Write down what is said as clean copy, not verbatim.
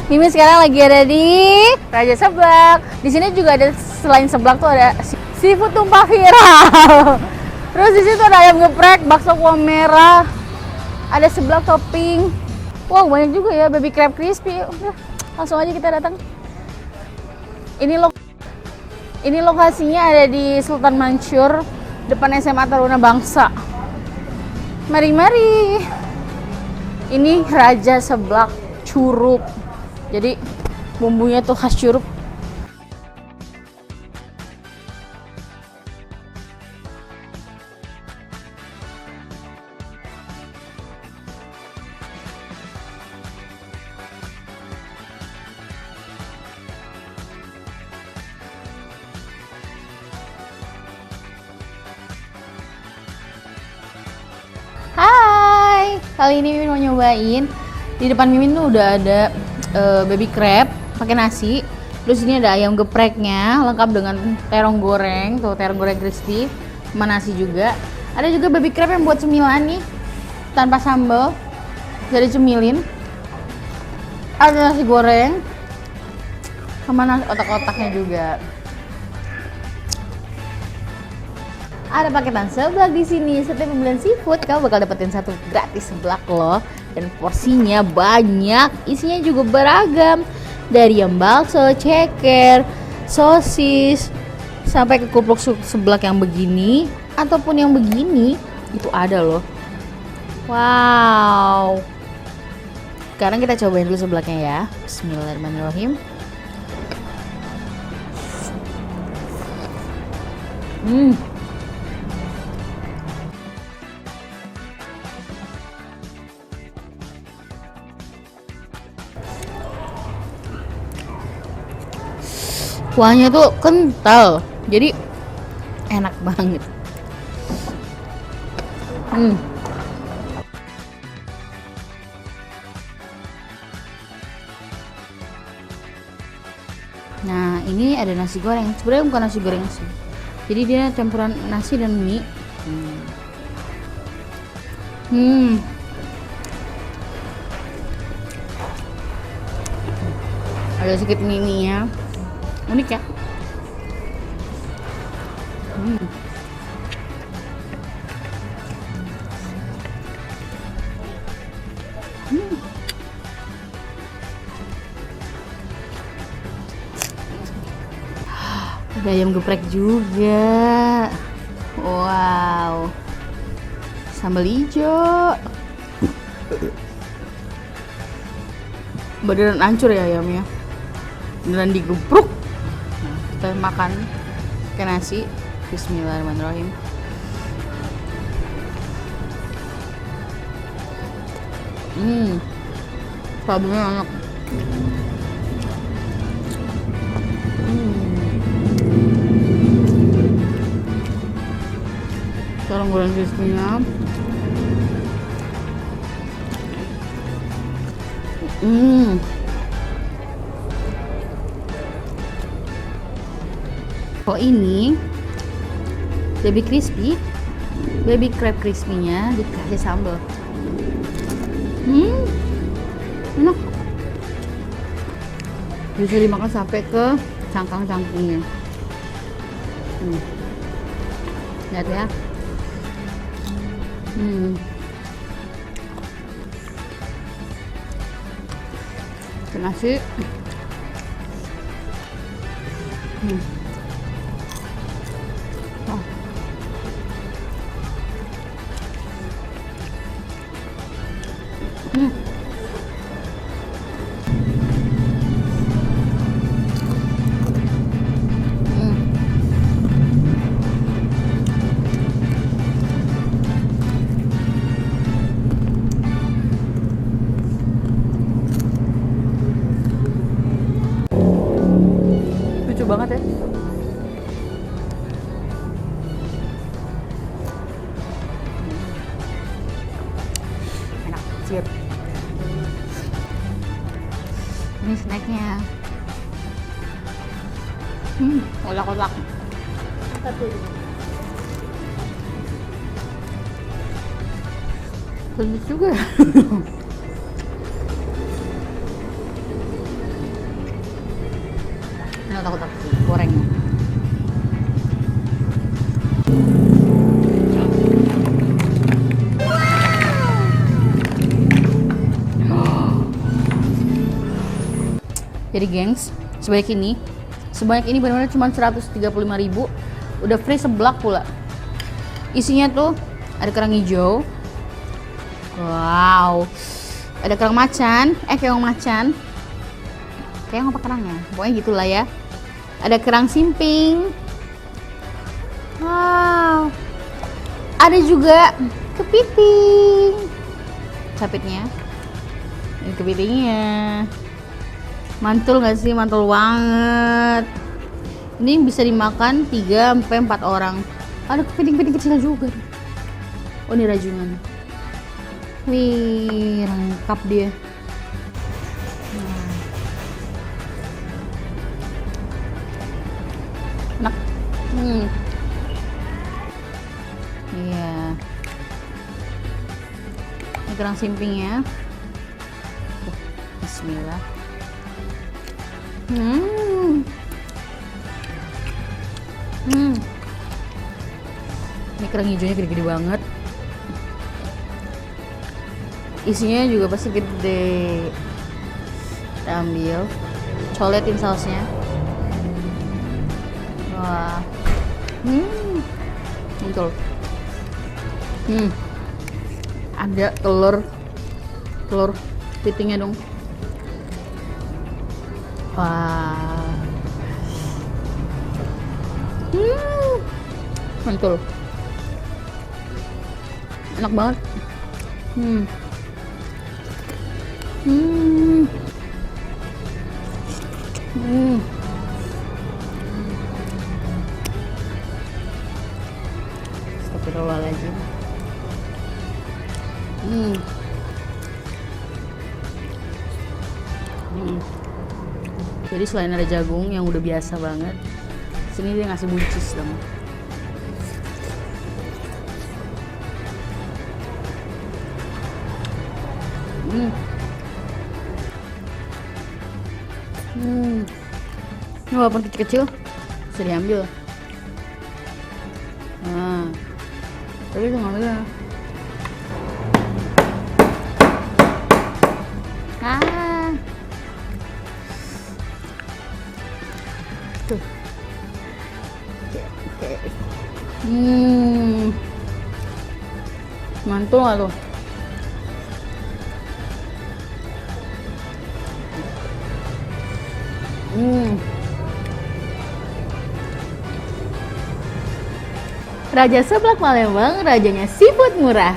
Mimi sekarang lagi ada di Raja Seblak. Di sini juga ada, selain seblak tuh ada seafood tumpah viral. Terus di situ ada ayam geprek, bakso kuah merah, ada seblak topping. Wow, banyak juga ya, baby crab crispy. Udah, langsung aja kita datang. Ini lokasinya ada di Sultan Mansur, depan SMA Taruna Bangsa. Mari. Ini Raja Seblak Curup. Jadi bumbunya tuh khas Curup. Hai, kali ini Mimin mau nyobain. Di depan Mimin tuh udah ada baby crab pakai nasi. Terus ini ada ayam gepreknya, lengkap dengan terong goreng, tuh terong goreng crispy, sama nasi juga. Ada juga baby crab yang buat cemilan nih, tanpa sambal, jadi cemilin. Ada nasi goreng, sama nasi otak-otaknya juga. Ada paketan seblak di sini. Setiap pembelian seafood kamu bakal dapetin satu gratis seblak loh. Dan porsinya banyak, isinya juga beragam. Dari yang bakso, ceker, sosis, sampai ke kupluk seblak yang begini ataupun yang begini, itu ada loh. Wow. Sekarang kita cobain dulu seblaknya ya. Bismillahirrahmanirrahim. Kuahnya tuh kental, jadi enak banget. Nah, ini ada nasi goreng. Sebenarnya bukan nasi goreng sih. Jadi dia campuran nasi dan mie. Ada sedikit mie-nya. Unik ya. Ada ayam geprek juga. Wow. Sambal hijau. Beneran hancur ya ayamnya. Beneran digepruk. Kita makan pakai nasi. Bismillahirrahmanirrahim. Sabunnya enak. Terong goreng crispy-nya. Oh, ini baby crispy, baby crab crispy-nya dikasih sambal. Enak. Bisa dimakan sampai ke cangkang-cangkingnya. Lihat ya. Ke nasi. Lucu banget ya. Enak, siap. Ini snacknya. Kotak-kotak. Satu. Pedes juga. takut gorengnya. Jadi gengs, sebanyak ini benar-benar cuma 135.000, udah free seblak pula. Isinya tuh ada kerang hijau, wow, ada kerang macan, keong macan, keong apa kerangnya, pokoknya gitulah ya. Ada kerang simping, wow, ada juga kepiting, capitnya, ini kepitingnya. Mantul gak sih? Mantul banget. Ini bisa dimakan 3-4 orang. Ada kepiting-kepiting kecil juga. Oh, ini rajungan. Wih, lengkap dia. Enak. Iya. Ini kerang simpingnya. Bismillah. Ini kerang hijaunya gede-gede banget. Isinya juga pasti gede. Kita ambil, coletin sausnya. Wah, mantul. Ada telur kepitingnya dong. Wah, mantul, enak banget. Astagfirullahaladzim. Jadi selain ada jagung yang udah biasa banget, sini dia ngasih buncis dong. Ini walaupun kecil-kecil bisa diambil. Nah, tapi itu ngambilnya. Tuh. Mantul gak tuh? Raja Seblak Palembang, rajanya seafood murah.